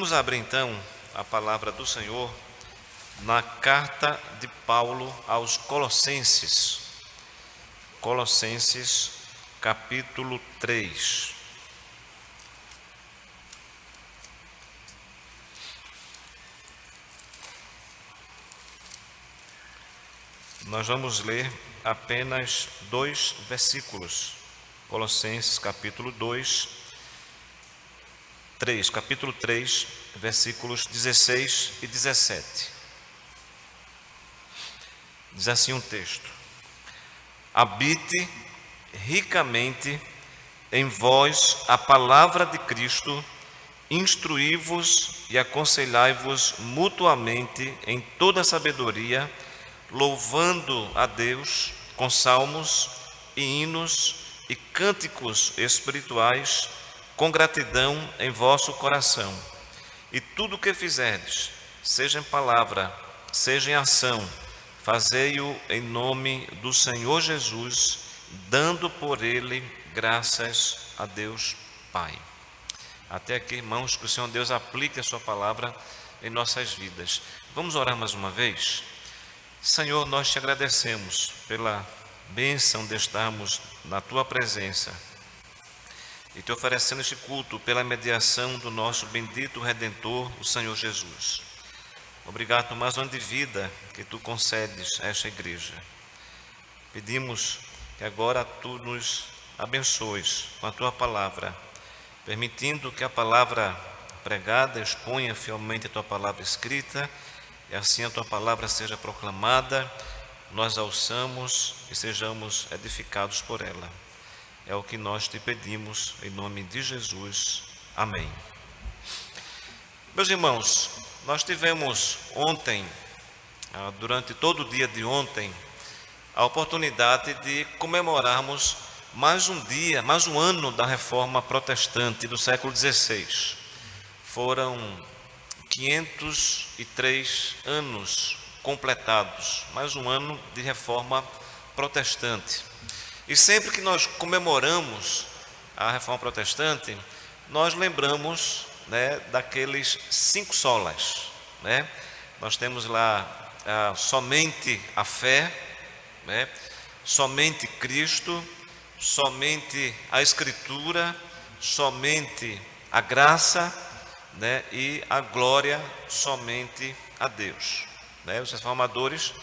Vamos abrir então a palavra do Senhor na carta de Paulo aos Colossenses. Colossenses, capítulo 3. Nós vamos ler apenas 2 versículos. Colossenses, capítulo 3, versículos 16 e 17. Diz assim um texto: habite ricamente em vós a palavra de Cristo, instruí-vos e aconselhai-vos mutuamente em toda sabedoria, louvando a Deus com salmos e hinos e cânticos espirituais, com gratidão em vosso coração. E tudo o que fizerdes, seja em palavra, seja em ação, fazei-o em nome do Senhor Jesus, dando por ele graças a Deus Pai. Até aqui, irmãos, que o Senhor Deus aplique a sua palavra em nossas vidas. Vamos orar mais uma vez? Senhor, nós te agradecemos pela bênção de estarmos na tua presença e te oferecendo este culto pela mediação do nosso bendito Redentor, o Senhor Jesus. Obrigado por mais um ano de vida que tu concedes a esta igreja. Pedimos que agora tu nos abençoes com a tua palavra, permitindo que a palavra pregada exponha fielmente a tua palavra escrita, e assim a tua palavra seja proclamada, nós a ouçamos e sejamos edificados por ela. É o que nós te pedimos, em nome de Jesus. Amém. Meus irmãos, nós tivemos ontem, durante todo o dia de ontem, a oportunidade de comemorarmos mais um ano da Reforma Protestante do século XVI. Foram 503 anos completados, mais um ano de Reforma Protestante. E sempre que nós comemoramos a Reforma Protestante, nós lembramos, daqueles 5 solas. Nós temos lá somente a fé, somente Cristo, somente a Escritura, somente a graça, e a glória somente a Deus. Os reformadores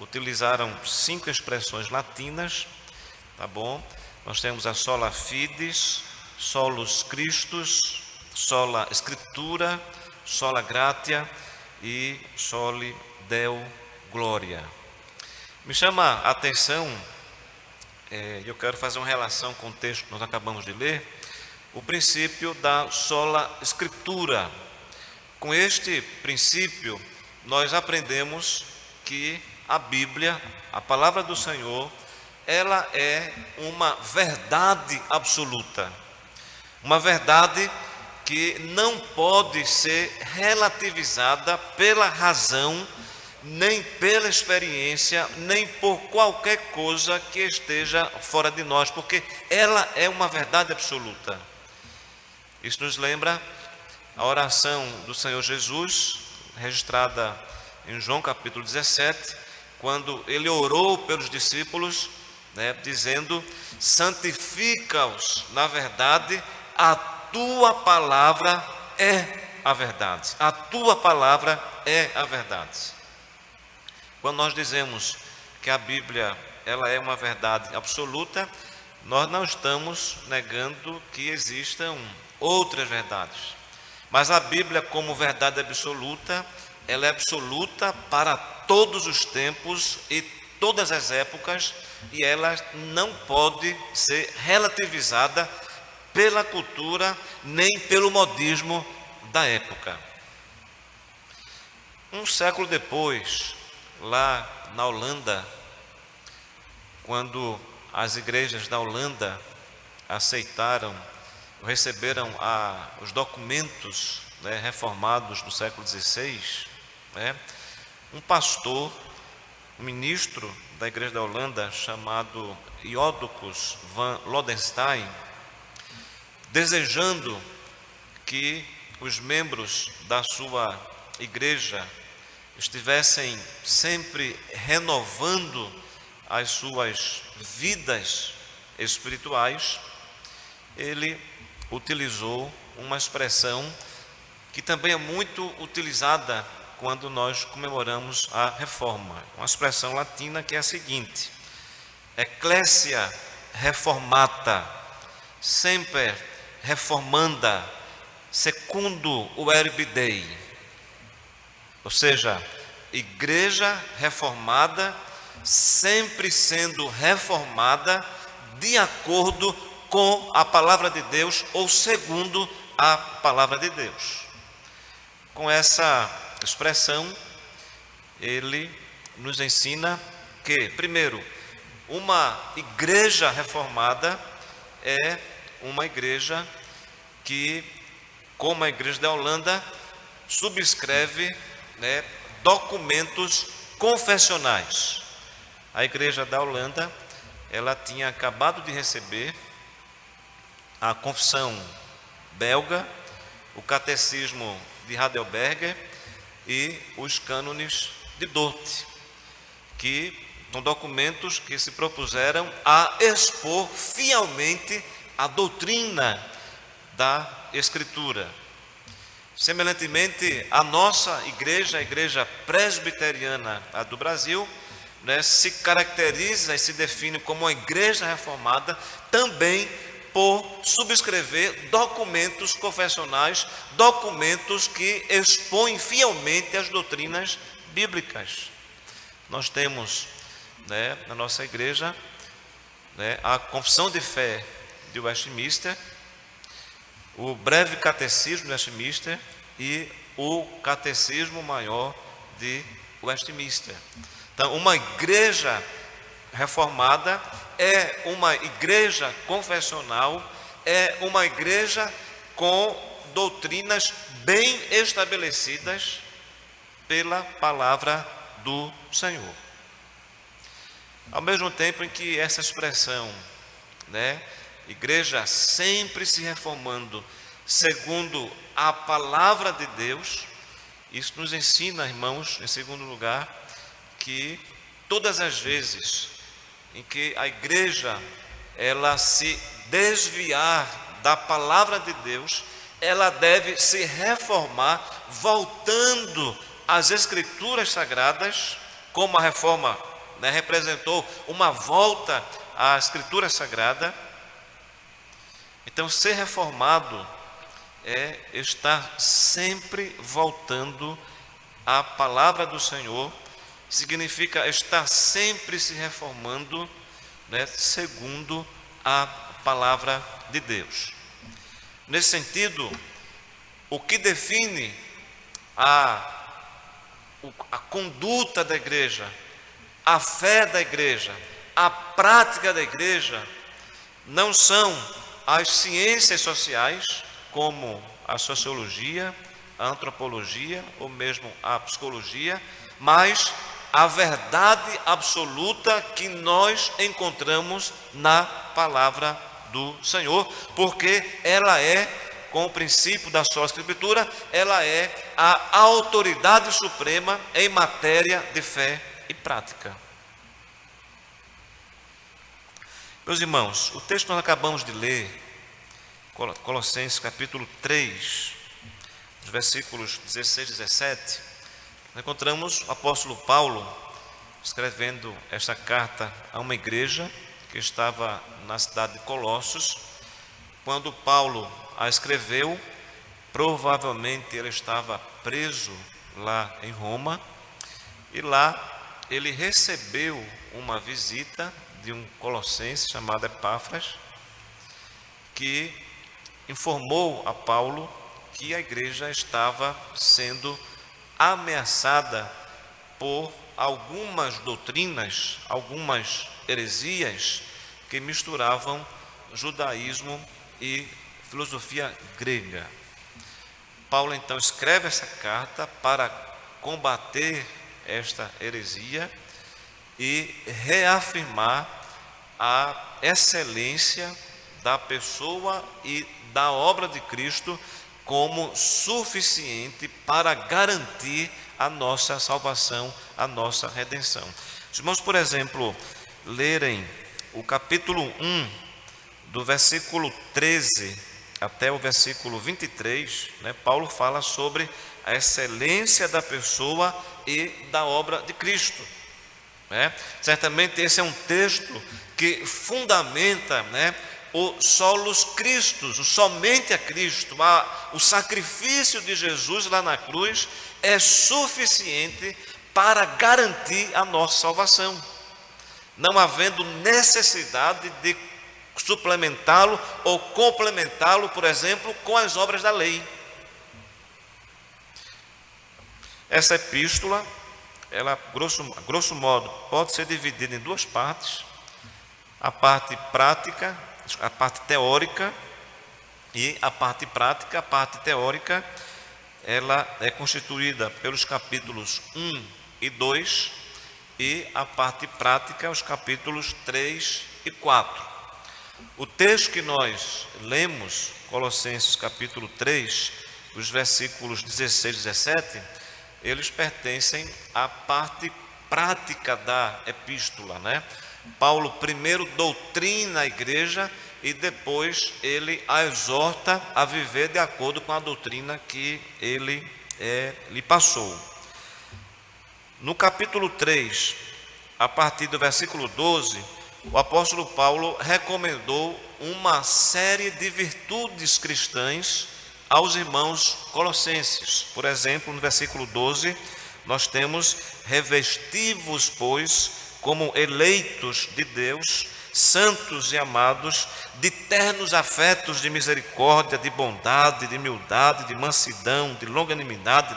utilizaram 5 expressões latinas, tá bom? Nós temos a sola fides, solus Christus, sola Scriptura, sola gratia e soli Deo gloria. Me chama a atenção, eu quero fazer uma relação com o texto que nós acabamos de ler, o princípio da sola Scriptura. Com este princípio, nós aprendemos que a Bíblia, a palavra do Senhor, ela é uma verdade absoluta, uma verdade que não pode ser relativizada pela razão, nem pela experiência, nem por qualquer coisa que esteja fora de nós, porque ela é uma verdade absoluta. Isso nos lembra a oração do Senhor Jesus, registrada em João capítulo 17, quando ele orou pelos discípulos, dizendo: santifica-os na verdade, a tua palavra é a verdade. A tua palavra é a verdade. Quando nós dizemos que a Bíblia ela é uma verdade absoluta, nós não estamos negando que existam outras verdades. Mas a Bíblia, como verdade absoluta, ela é absoluta para todos os tempos e todas as épocas, e ela não pode ser relativizada pela cultura nem pelo modismo da época. Um século depois, lá na Holanda, quando as igrejas da Holanda receberam os documentos reformados do século XVI, um pastor, um ministro da igreja da Holanda, chamado Jodocus van Lodenstein, desejando que os membros da sua igreja estivessem sempre renovando as suas vidas espirituais, ele utilizou uma expressão que também é muito utilizada quando nós comemoramos a Reforma, uma expressão latina que é a seguinte: Ecclesia reformata, semper reformanda, secundo o Verbi Dei. Ou seja, igreja reformada, sempre sendo reformada de acordo com a palavra de Deus ou segundo a palavra de Deus. Com essa expressão, ele nos ensina que, primeiro, uma igreja reformada é uma igreja que, como a igreja da Holanda, subscreve, documentos confessionais. A igreja da Holanda, ela tinha acabado de receber a confissão belga, o catecismo de Heidelberg e os cânones de Dort, que são documentos que se propuseram a expor fielmente a doutrina da Escritura. Semelhantemente, a nossa igreja, a igreja presbiteriana do Brasil, se caracteriza e se define como uma igreja reformada também por subscrever documentos confessionais, documentos que expõem fielmente as doutrinas bíblicas. Nós temos, na nossa igreja, a Confissão de Fé de Westminster, o Breve Catecismo de Westminster e o Catecismo Maior de Westminster. Então, uma igreja reformada é uma igreja confessional, é uma igreja com doutrinas bem estabelecidas pela palavra do Senhor. Ao mesmo tempo em que essa expressão, igreja sempre se reformando segundo a palavra de Deus, isso nos ensina, irmãos, em segundo lugar, que todas as vezes em que a igreja ela se desviar da palavra de Deus, ela deve se reformar voltando às Escrituras Sagradas, como a reforma representou uma volta à Escritura Sagrada. Então, ser reformado é estar sempre voltando à palavra do Senhor, significa estar sempre se reformando, segundo a palavra de Deus. Nesse sentido, o que define a conduta da igreja, a fé da igreja, a prática da igreja, não são as ciências sociais, como a sociologia, a antropologia ou mesmo a psicologia, mas a verdade absoluta que nós encontramos na palavra do Senhor, porque ela é, com o princípio da sola Escritura, ela é a autoridade suprema em matéria de fé e prática. Meus irmãos, o texto que nós acabamos de ler, Colossenses capítulo 3, os versículos 16 e 17, nós encontramos o apóstolo Paulo escrevendo esta carta a uma igreja que estava na cidade de Colossos. Quando Paulo a escreveu, provavelmente ele estava preso lá em Roma, e lá ele recebeu uma visita de um colossense chamado Epáfras, que informou a Paulo que a igreja estava sendo ameaçada por algumas doutrinas, algumas heresias que misturavam judaísmo e filosofia grega. Paulo então escreve essa carta para combater esta heresia e reafirmar a excelência da pessoa e da obra de Cristo como suficiente para garantir a nossa salvação, a nossa redenção. Os irmãos, por exemplo, lerem o capítulo 1, do versículo 13 até o versículo 23, Paulo fala sobre a excelência da pessoa e da obra de Cristo. Certamente esse é um texto que fundamenta o solus Christus, o somente a Cristo, o sacrifício de Jesus lá na cruz é suficiente para garantir a nossa salvação, não havendo necessidade de suplementá-lo ou complementá-lo, por exemplo, com as obras da lei. Essa epístola, ela, grosso modo, pode ser dividida em duas partes: a parte prática, a parte teórica, e a parte prática, a parte teórica, ela é constituída pelos capítulos 1 e 2, e a parte prática, os capítulos 3 e 4. O texto que nós lemos, Colossenses capítulo 3, os versículos 16 e 17, eles pertencem à parte prática da epístola, Paulo primeiro doutrina a igreja e depois ele a exorta a viver de acordo com a doutrina que ele lhe passou. No capítulo 3, a partir do versículo 12, o apóstolo Paulo recomendou uma série de virtudes cristãs aos irmãos colossenses. Por exemplo, no versículo 12, nós temos: revesti-vos, pois, como eleitos de Deus, santos e amados, de ternos afetos de misericórdia, de bondade, de humildade, de mansidão, de longanimidade,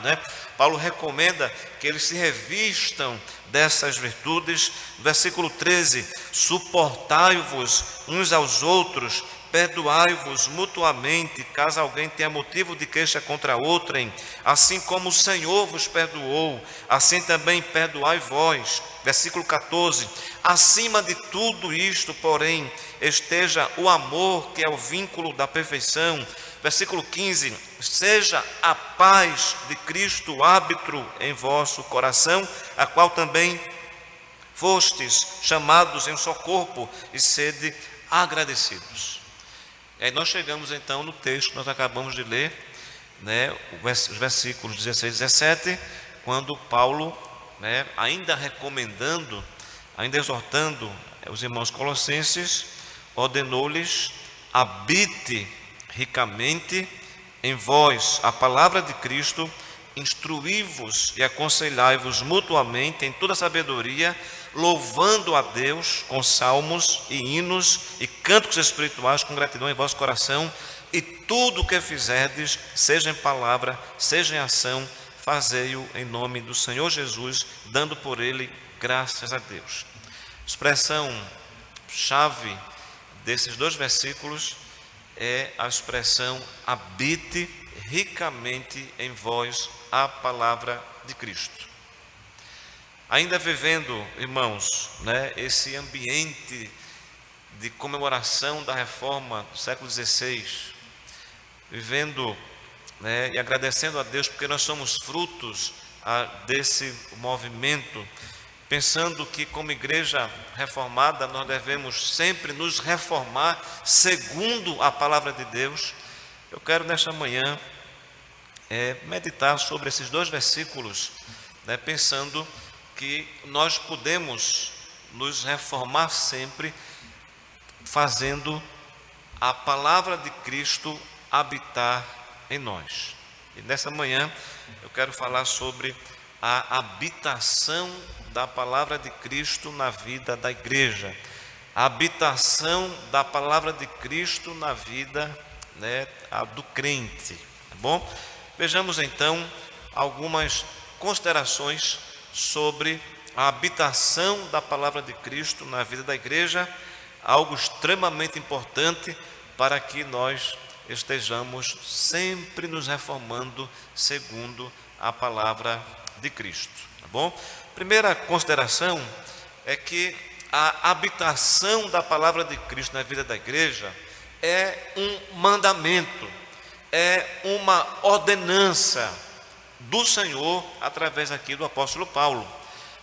Paulo recomenda que eles se revistam dessas virtudes. Versículo 13: suportai-vos uns aos outros, perdoai-vos mutuamente, caso alguém tenha motivo de queixa contra outrem, assim como o Senhor vos perdoou, assim também perdoai vós. Versículo 14: acima de tudo isto, porém, esteja o amor, que é o vínculo da perfeição. Versículo 15: seja a paz de Cristo árbitro em vosso coração, a qual também fostes chamados em um só corpo, e sede agradecidos. E aí nós chegamos então no texto que nós acabamos de ler, os versículos 16 e 17, quando Paulo, ainda recomendando, ainda exortando os irmãos colossenses, ordenou-lhes: habite ricamente em vós a palavra de Cristo, instruí-vos e aconselhai-vos mutuamente em toda sabedoria, louvando a Deus com salmos e hinos e cânticos espirituais com gratidão em vosso coração, e tudo o que fizerdes, seja em palavra, seja em ação, fazei-o em nome do Senhor Jesus, dando por ele graças a Deus. Expressão chave desses dois versículos é a expressão: habite ricamente em vós a palavra de Cristo. Ainda vivendo, irmãos, esse ambiente de comemoração da reforma do século XVI, vivendo e agradecendo a Deus porque nós somos frutos desse movimento, pensando que como igreja reformada nós devemos sempre nos reformar segundo a palavra de Deus. Eu quero nesta manhã meditar sobre esses dois versículos, pensando que nós podemos nos reformar sempre fazendo a palavra de Cristo habitar em nós. E nessa manhã eu quero falar sobre a habitação da palavra de Cristo na vida da igreja, a habitação da palavra de Cristo na vida do crente, tá bom? Vejamos então algumas considerações sobre a habitação da palavra de Cristo na vida da igreja, algo extremamente importante para que nós estejamos sempre nos reformando segundo a palavra de Cristo, tá bom? Primeira consideração é que a habitação da palavra de Cristo na vida da igreja é um mandamento, é uma ordenança do Senhor através aqui do apóstolo Paulo,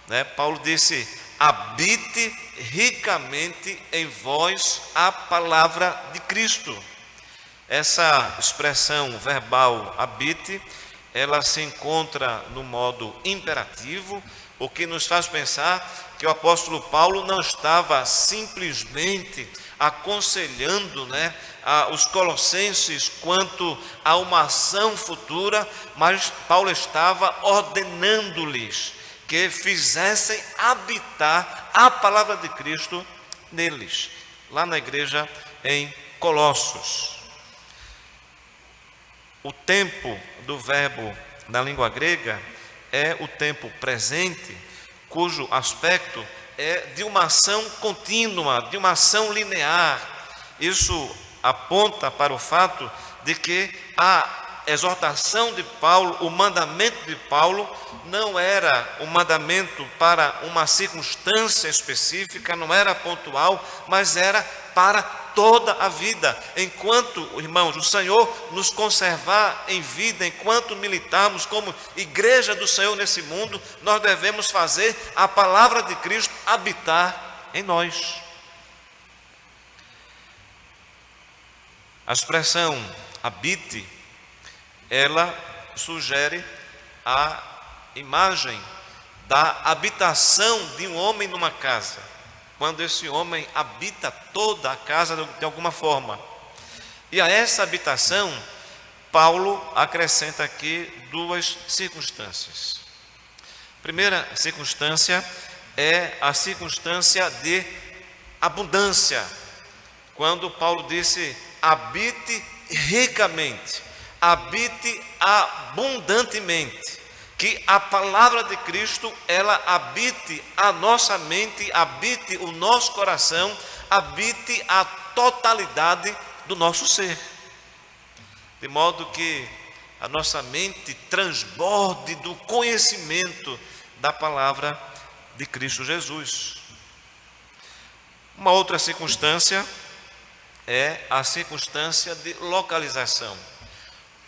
né? Paulo disse: habite ricamente em vós a palavra de Cristo. Essa expressão verbal habite, ela se encontra no modo imperativo, o que nos faz pensar que o apóstolo Paulo não estava simplesmente aconselhando, os colossenses quanto a uma ação futura, mas Paulo estava ordenando-lhes que fizessem habitar a palavra de Cristo neles, lá na igreja em Colossos. O tempo do verbo na língua grega é o tempo presente, cujo aspecto é de uma ação contínua, de uma ação linear. Isso aponta para o fato de que a exortação de Paulo, o mandamento de Paulo, não era um mandamento para uma circunstância específica, não era pontual, mas era para toda a vida. Enquanto, irmãos, o Senhor nos conservar em vida, enquanto militarmos como igreja do Senhor nesse mundo, nós devemos fazer a palavra de Cristo habitar em nós. A expressão habite, ela sugere a imagem da habitação de um homem numa casa, quando esse homem habita toda a casa de alguma forma. E a essa habitação, Paulo acrescenta aqui duas circunstâncias. A primeira circunstância é a circunstância de abundância, quando Paulo disse: habite ricamente, habite abundantemente, que a palavra de Cristo, ela habite a nossa mente, habite o nosso coração, habite a totalidade do nosso ser, de modo que a nossa mente transborde do conhecimento da palavra de Cristo Jesus. Uma outra circunstância é a circunstância de localização,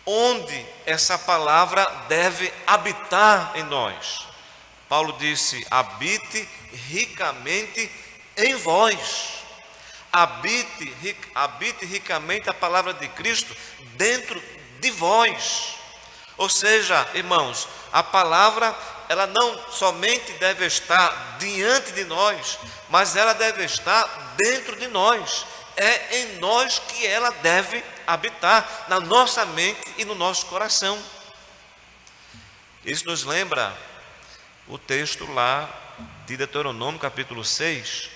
onde essa palavra deve habitar em nós. Paulo disse: habite ricamente em vós. Habite ricamente a palavra de Cristo dentro de vós. Ou seja, irmãos, a palavra, ela não somente deve estar diante de nós, mas ela deve estar dentro de nós. É em nós que ela deve habitar, na nossa mente e no nosso coração. Isso nos lembra o texto lá de Deuteronômio capítulo 6,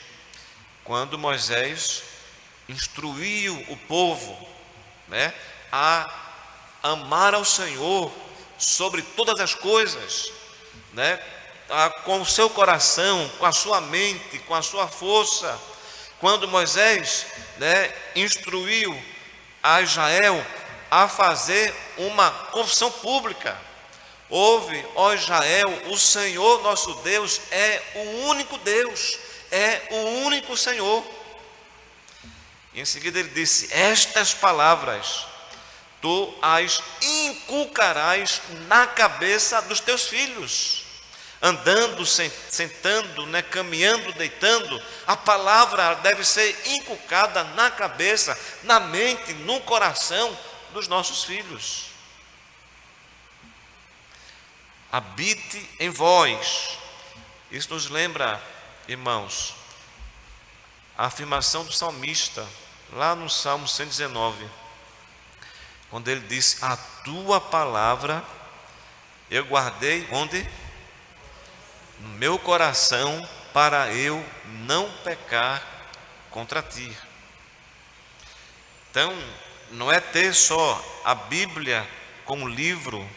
quando Moisés instruiu o povo, a amar ao Senhor sobre todas as coisas, com o seu coração, com a sua mente, com a sua força. Quando Moisés instruiu a Israel a fazer uma confissão pública: ouve, ó Israel, o Senhor nosso Deus é o único Deus, é o único Senhor. E em seguida ele disse: estas palavras tu as inculcarás na cabeça dos teus filhos, andando, sentando, caminhando, deitando. A palavra deve ser inculcada na cabeça, na mente, no coração dos nossos filhos. Habite em vós. Isso nos lembra, irmãos, a afirmação do salmista, lá no Salmo 119, quando ele disse: a tua palavra eu guardei, onde? No meu coração, para eu não pecar contra ti. Então, não é ter só a Bíblia como livro,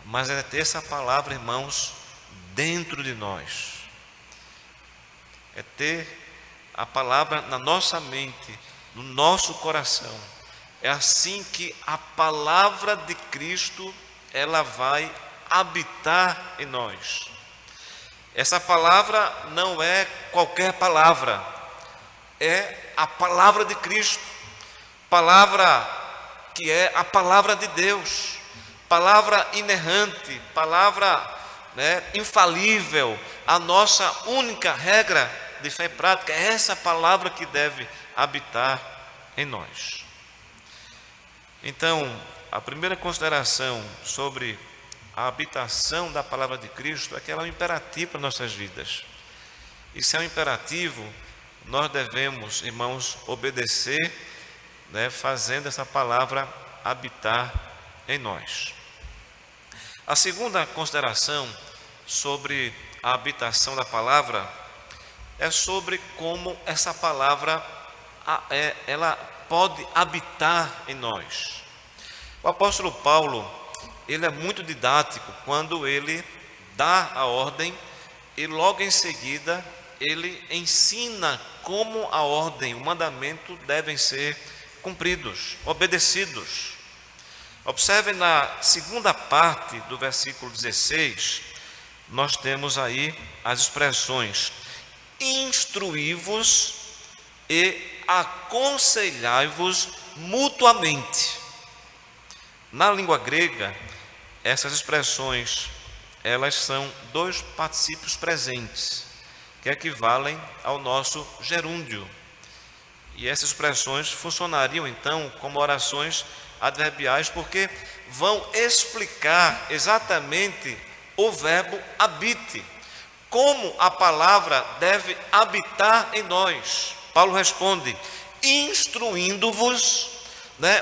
mas é ter essa palavra, irmãos, dentro de nós. É ter a palavra na nossa mente, no nosso coração. É assim que a palavra de Cristo, ela vai habitar em nós. Essa palavra não é qualquer palavra, é a palavra de Cristo, palavra que é a palavra de Deus, palavra inerrante, palavra infalível, a nossa única regra de fé prática. É essa palavra que deve habitar em nós. Então, a primeira consideração sobre a habitação da palavra de Cristo é que ela é um imperativo para nossas vidas. E se é um imperativo, nós devemos, irmãos, obedecer, fazendo essa palavra habitar em nós. A segunda consideração sobre a habitação da palavra é sobre como essa palavra ela pode habitar em nós. O apóstolo Paulo, ele é muito didático quando ele dá a ordem e logo em seguida ele ensina como a ordem, o mandamento devem ser cumpridos, obedecidos. Observe na segunda parte do versículo 16, nós temos aí as expressões: instruí-vos e aconselhai-vos mutuamente. Na língua grega, essas expressões, elas são dois particípios presentes, que equivalem ao nosso gerúndio. E essas expressões funcionariam então como orações adverbiais, porque vão explicar exatamente o verbo habite, como a palavra deve habitar em nós. Paulo responde: instruindo-vos,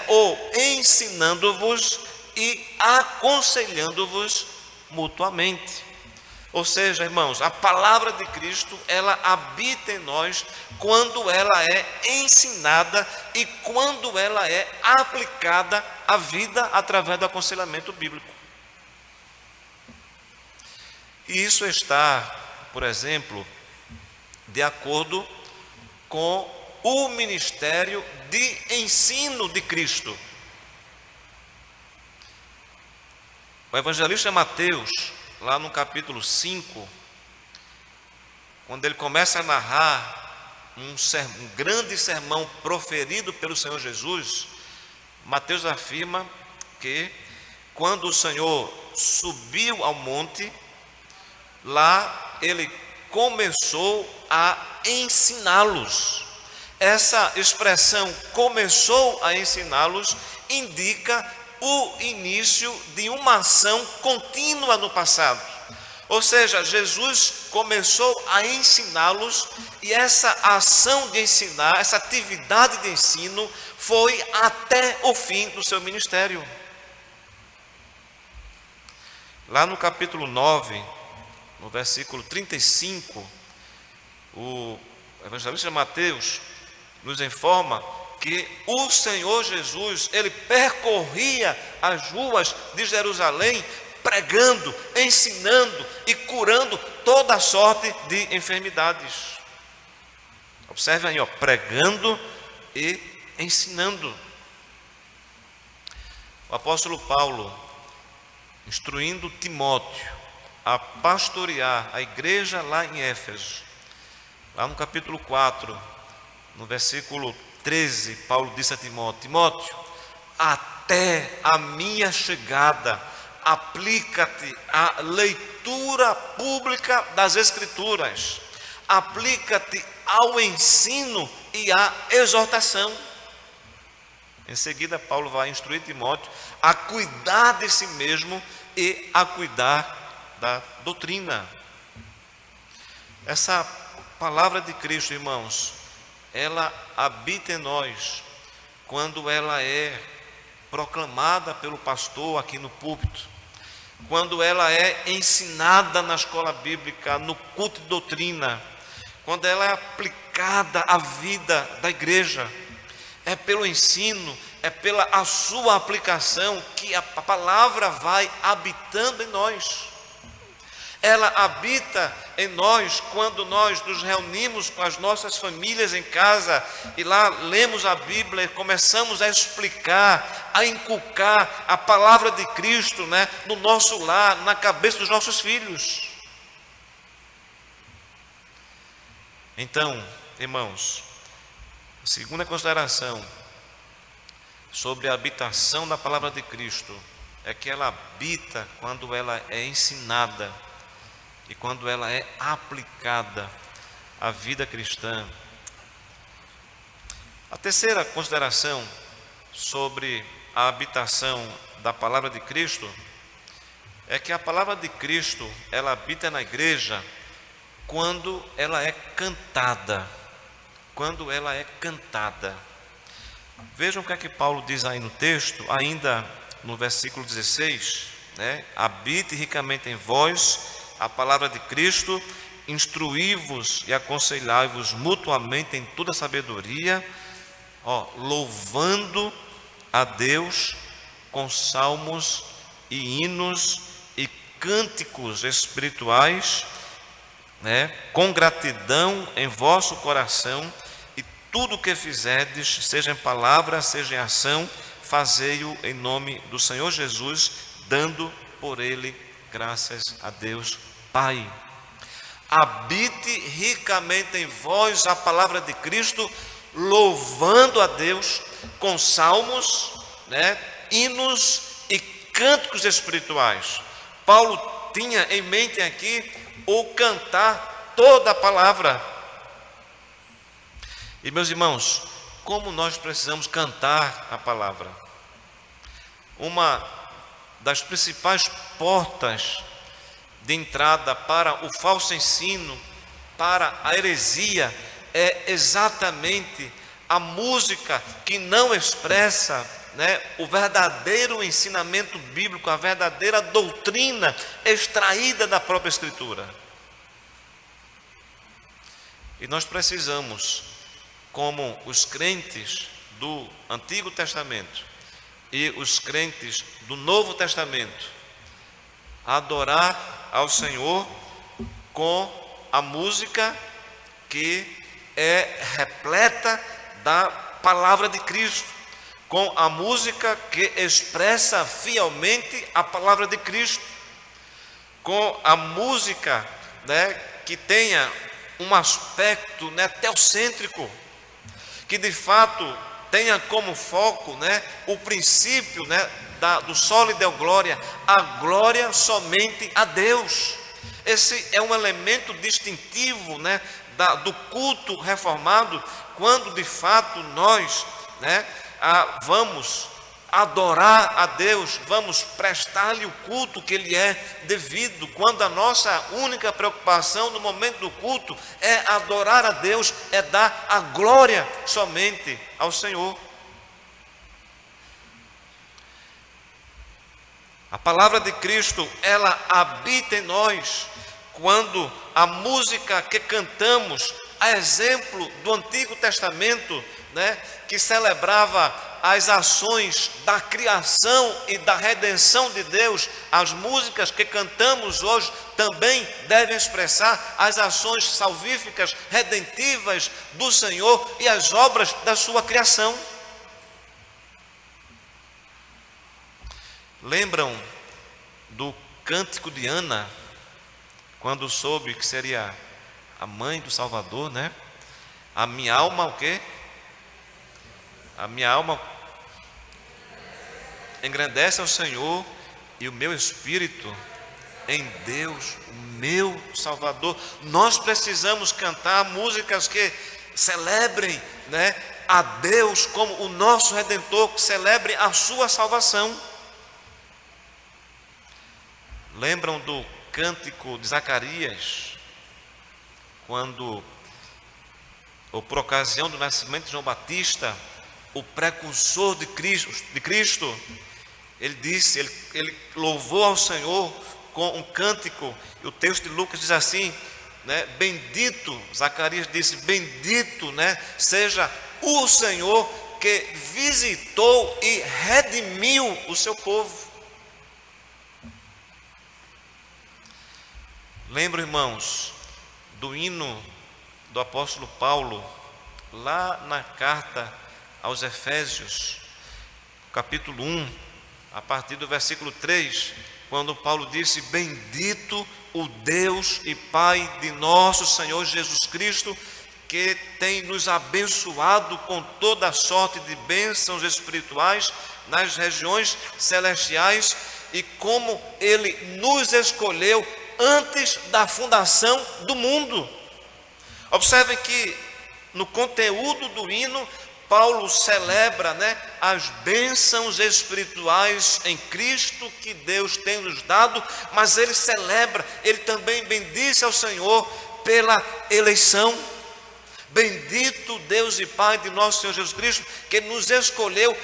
ou ensinando-vos e aconselhando-vos mutuamente. Ou seja, irmãos, a palavra de Cristo, ela habita em nós quando ela é ensinada e quando ela é aplicada à vida através do aconselhamento bíblico. E isso está, por exemplo, de acordo com o ministério de ensino de Cristo. O evangelista Mateus, lá no capítulo 5, quando ele começa a narrar um grande sermão proferido pelo Senhor Jesus, Mateus afirma que quando o Senhor subiu ao monte, lá ele começou a ensiná-los. Essa expressão começou a ensiná-los indica o início de uma ação contínua no passado. Ou seja, Jesus começou a ensiná-los e essa ação de ensinar, essa atividade de ensino foi até o fim do seu ministério. Lá no capítulo 9, no versículo 35, o evangelista Mateus nos informa que o Senhor Jesus, ele percorria as ruas de Jerusalém pregando, ensinando e curando toda sorte de enfermidades. Observe aí, pregando e ensinando. O apóstolo Paulo, instruindo Timóteo a pastorear a igreja lá em Éfeso, lá no capítulo 4, no versículo 13, Paulo disse a Timóteo: Timóteo, até a minha chegada, aplica-te à leitura pública das Escrituras, aplica-te ao ensino e à exortação. Em seguida, Paulo vai instruir Timóteo a cuidar de si mesmo e a cuidar da doutrina. Essa palavra de Cristo, irmãos, ela habita em nós quando ela é proclamada pelo pastor aqui no púlpito, quando ela é ensinada na escola bíblica, no culto de doutrina, quando ela é aplicada à vida da igreja. É pelo ensino, é pela a sua aplicação que a palavra vai habitando em nós. Ela habita em nós quando nós nos reunimos com as nossas famílias em casa e lá lemos a Bíblia e começamos a explicar, a inculcar a palavra de Cristo, no nosso lar, na cabeça dos nossos filhos. Então, irmãos, a segunda consideração sobre a habitação da palavra de Cristo é que ela habita quando ela é ensinada e quando ela é aplicada à vida cristã. A terceira consideração sobre a habitação da palavra de Cristo é que a palavra de Cristo, ela habita na igreja quando ela é cantada. Quando ela é cantada. Vejam o que é que Paulo diz aí no texto, ainda no versículo 16, né? Habite ricamente em vós a palavra de Cristo, instruí-vos e aconselhai-vos mutuamente em toda sabedoria, louvando a Deus com salmos e hinos e cânticos espirituais, né? Com gratidão em vosso coração, e tudo o que fizerdes, seja em palavra, seja em ação, fazei-o em nome do Senhor Jesus, dando por ele graças a Deus Pai. Habite ricamente em vós a palavra de Cristo, louvando a Deus com salmos, né, hinos e cânticos espirituais. Paulo tinha em mente aqui o cantar toda a palavra. E meus irmãos, como nós precisamos cantar a palavra? Uma das principais portas de entrada para o falso ensino, para a heresia, é exatamente a música que não expressa, né, o verdadeiro ensinamento bíblico, a verdadeira doutrina extraída da própria Escritura. E nós precisamos, como os crentes do Antigo Testamento e os crentes do Novo Testamento, adorar ao Senhor com a música que é repleta da palavra de Cristo, com a música que expressa fielmente a palavra de Cristo, com a música, né, que tenha um aspecto, né, teocêntrico, que de fato tenha como foco, né, o princípio, né, do soli deo glória, a glória somente a Deus. Esse é um elemento distintivo, né, do culto reformado, quando de fato nós, né, vamos adorar a Deus, vamos prestar-lhe o culto que Ele é devido, quando a nossa única preocupação no momento do culto é adorar a Deus, é dar a glória somente ao Senhor. A palavra de Cristo, ela habita em nós quando a música que cantamos, a exemplo do Antigo Testamento, né, que celebrava as ações da criação e da redenção de Deus, as músicas que cantamos hoje também devem expressar as ações salvíficas, redentivas do Senhor e as obras da sua criação. Lembram do cântico de Ana, quando soube que seria a mãe do Salvador, né? A minha alma, o quê? A minha alma engrandece ao Senhor, e o meu espírito em Deus, o meu Salvador. Nós precisamos cantar músicas que celebrem, né, a Deus como o nosso Redentor, que celebrem a sua salvação. Lembram do cântico de Zacarias, quando, ou por ocasião do nascimento de João Batista, o precursor de Cristo, ele disse, ele louvou ao Senhor com um cântico, e o texto de Lucas diz assim, né, bendito, Zacarias disse, bendito, né, seja o Senhor que visitou e redimiu o seu povo. Lembra, irmãos, do hino do apóstolo Paulo, lá na carta aos Efésios, capítulo 1, a partir do versículo 3, quando Paulo disse, bendito o Deus e Pai de nosso Senhor Jesus Cristo, que tem nos abençoado com toda a sorte de bênçãos espirituais nas regiões celestiais, e como Ele nos escolheu antes da fundação do mundo. Observem que no conteúdo do hino, Paulo celebra, as bênçãos espirituais em Cristo que Deus tem nos dado, mas ele celebra, ele também bendice ao Senhor pela eleição. Bendito Deus e Pai de nosso Senhor Jesus Cristo, que nos escolheu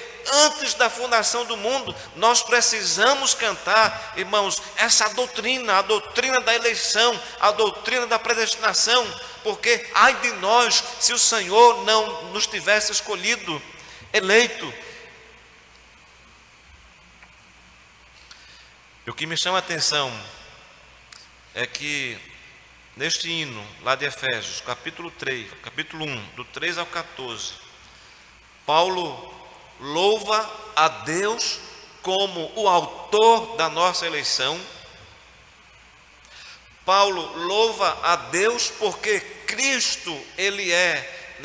antes da fundação do mundo. Nós precisamos cantar, irmãos, essa doutrina, a doutrina da eleição, a doutrina da predestinação, porque ai de nós se o Senhor não nos tivesse escolhido, eleito. E o que me chama a atenção é que neste hino lá de Efésios, capítulo 1, do 3 ao 14, Paulo louva a Deus como o autor da nossa eleição. Paulo louva a Deus porque Cristo, Ele é,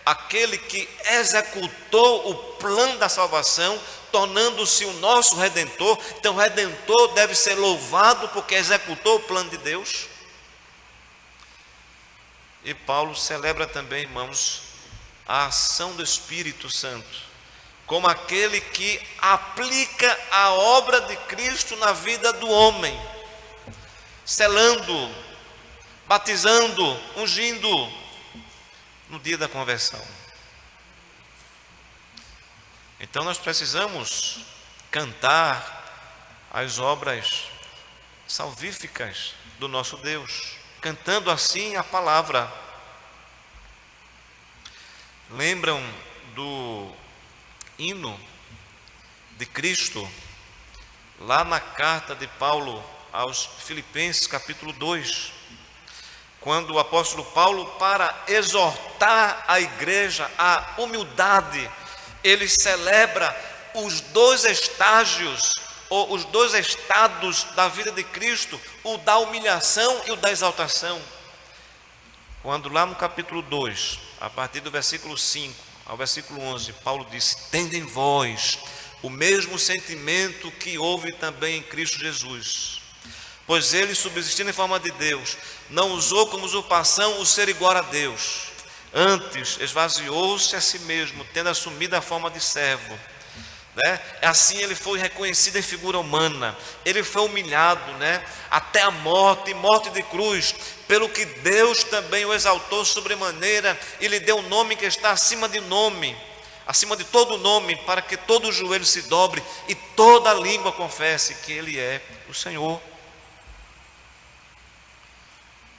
aquele que executou o plano da salvação, tornando-se o nosso Redentor. Então o Redentor deve ser louvado porque executou o plano de Deus. E Paulo celebra também, irmãos, a ação do Espírito Santo, como aquele que aplica a obra de Cristo na vida do homem, selando, batizando, ungindo no dia da conversão. Então nós precisamos cantar as obras salvíficas do nosso Deus, cantando assim a palavra. Lembram do hino de Cristo, lá na carta de Paulo aos Filipenses, capítulo 2, quando o apóstolo Paulo, para exortar a igreja à humildade, ele celebra os dois estágios, ou os dois estados da vida de Cristo, o da humilhação e o da exaltação. Quando lá no capítulo 2, a partir do versículo 5 ao versículo 11, Paulo disse: tende em vós o mesmo sentimento que houve também em Cristo Jesus, pois ele, subsistindo em forma de Deus, não usou como usurpação o ser igual a Deus, antes esvaziou-se a si mesmo, tendo assumido a forma de servo. Assim ele foi reconhecido em figura humana, ele foi humilhado, até a morte, e morte de cruz, pelo que Deus também o exaltou sobremaneira e lhe deu um nome que está acima de nome, acima de todo nome, para que todo joelho se dobre e toda língua confesse que Ele é o Senhor.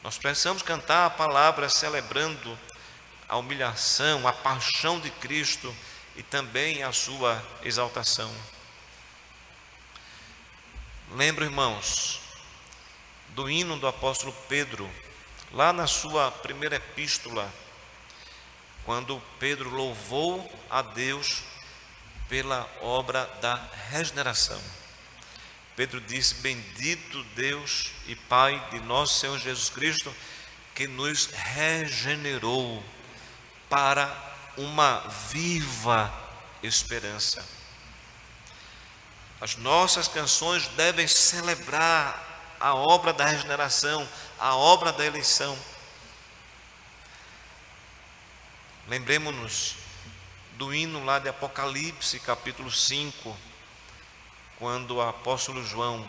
Nós precisamos cantar a palavra celebrando a humilhação, a paixão de Cristo e também a sua exaltação. Lembro, irmãos, do hino do apóstolo Pedro, lá na sua primeira epístola, quando Pedro louvou a Deus pela obra da regeneração. Pedro disse: bendito Deus e Pai de nosso Senhor Jesus Cristo, que nos regenerou para uma viva esperança. As nossas canções devem celebrar a obra da regeneração, a obra da eleição. Lembremos-nos do hino lá de Apocalipse, capítulo 5, quando o apóstolo João,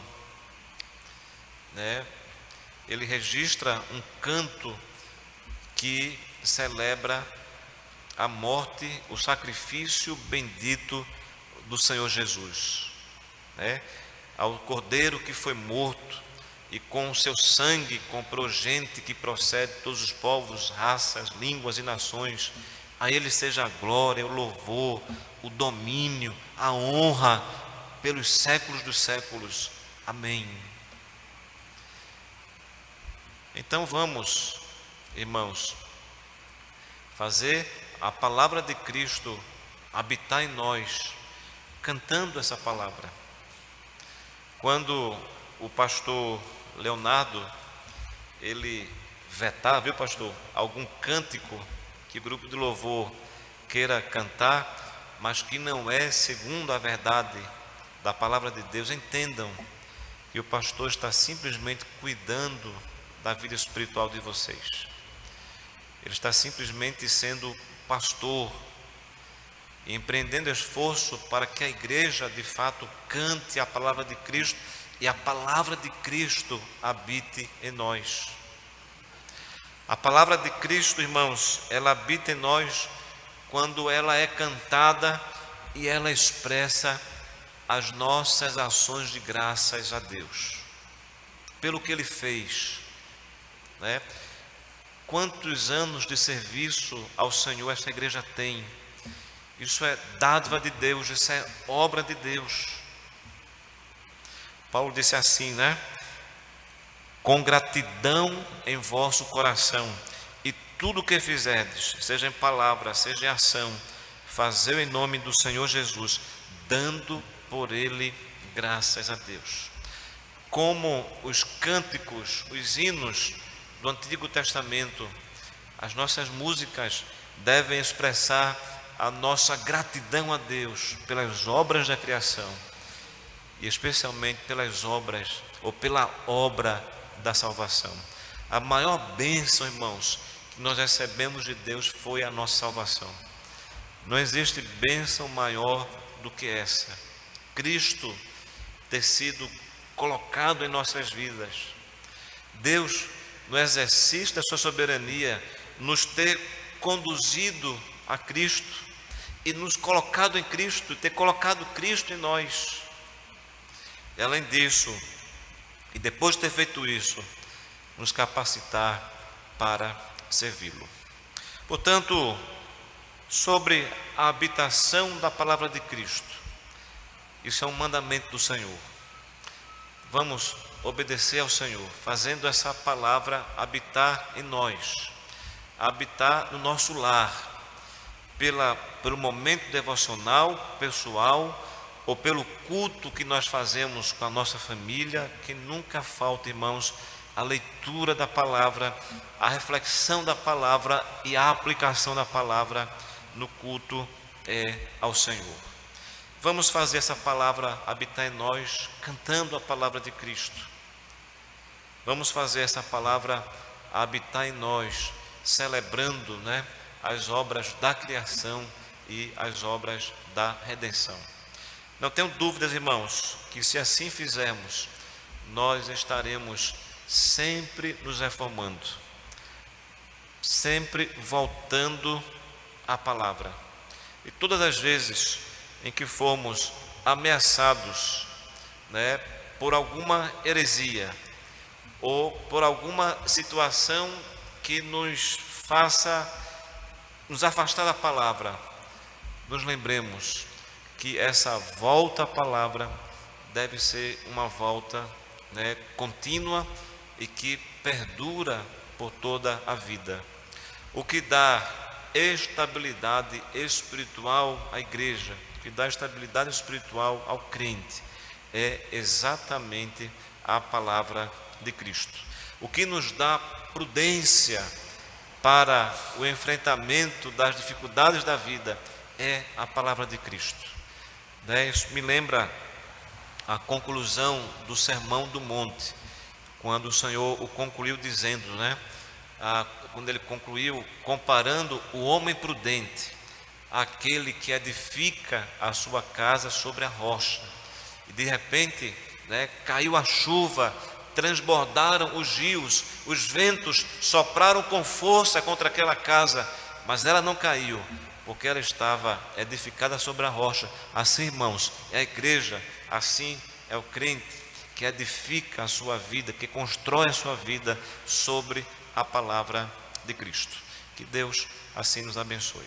ele registra um canto que celebra a morte, o sacrifício bendito do Senhor Jesus, ao Cordeiro que foi morto e com o seu sangue comprou gente que procede de todos os povos, raças, línguas e nações. A Ele seja a glória, o louvor, o domínio, a honra pelos séculos dos séculos. Amém. Então vamos, irmãos, fazer a palavra de Cristo habitar em nós, cantando essa palavra. Quando o pastor Leonardo, ele vetar, viu, pastor, algum cântico que o grupo de louvor queira cantar, mas que não é segundo a verdade da palavra de Deus. Entendam que o pastor está simplesmente cuidando da vida espiritual de vocês. Ele está simplesmente sendo pastor e empreendendo esforço para que a igreja de fato cante a palavra de Cristo e a palavra de Cristo habite em nós. A palavra de Cristo, irmãos, ela habita em nós quando ela é cantada e ela expressa as nossas ações de graças a Deus pelo que Ele fez, né? Quantos anos de serviço ao Senhor essa igreja tem? Isso é dádiva de Deus, isso é obra de Deus. Paulo disse assim, né? Com gratidão em vosso coração, e tudo o que fizerdes, seja em palavra, seja em ação, fazei em nome do Senhor Jesus, dando por Ele graças a Deus. Como os cânticos, os hinos do Antigo Testamento, as nossas músicas devem expressar a nossa gratidão a Deus pelas obras da criação e especialmente pelas obras ou pela obra da salvação. A maior bênção, irmãos, que nós recebemos de Deus foi a nossa salvação. Não existe bênção maior do que essa. Cristo ter sido colocado em nossas vidas. Deus, no exercício da sua soberania, nos ter conduzido a Cristo e nos colocado em Cristo, ter colocado Cristo em nós. E além disso, e depois de ter feito isso, nos capacitar para servi-lo. Portanto, sobre a habitação da palavra de Cristo, isso é um mandamento do Senhor. Vamos obedecer ao Senhor, fazendo essa palavra habitar em nós, habitar no nosso lar, pelo momento devocional, pessoal, ou pelo culto que nós fazemos com a nossa família, que nunca falta, irmãos, a leitura da palavra, a reflexão da palavra e a aplicação da palavra no culto ao Senhor. Vamos fazer essa palavra habitar em nós, cantando a palavra de Cristo. Vamos fazer essa palavra habitar em nós, celebrando, né, as obras da criação e as obras da redenção. Não tenho dúvidas, irmãos, que se assim fizermos, nós estaremos sempre nos reformando, sempre voltando à palavra. E todas as vezes em que formos ameaçados, né, por alguma heresia ou por alguma situação que nos faça nos afastar da palavra, nos lembremos que essa volta à palavra deve ser uma volta, né, contínua e que perdura por toda a vida. O que dá estabilidade espiritual à igreja, o que dá estabilidade espiritual ao crente, é exatamente a palavra de Cristo. O que nos dá prudência para o enfrentamento das dificuldades da vida é a palavra de Cristo. Isso me lembra a conclusão do Sermão do Monte, quando o Senhor o concluiu dizendo, né? Quando ele concluiu comparando o homem prudente, aquele que edifica a sua casa sobre a rocha, e de repente, né, caiu a chuva, transbordaram os rios, os ventos sopraram com força contra aquela casa, mas ela não caiu, porque ela estava edificada sobre a rocha. Assim, irmãos, é a igreja, assim é o crente que edifica a sua vida, que constrói a sua vida sobre a palavra de Cristo. Que Deus assim nos abençoe.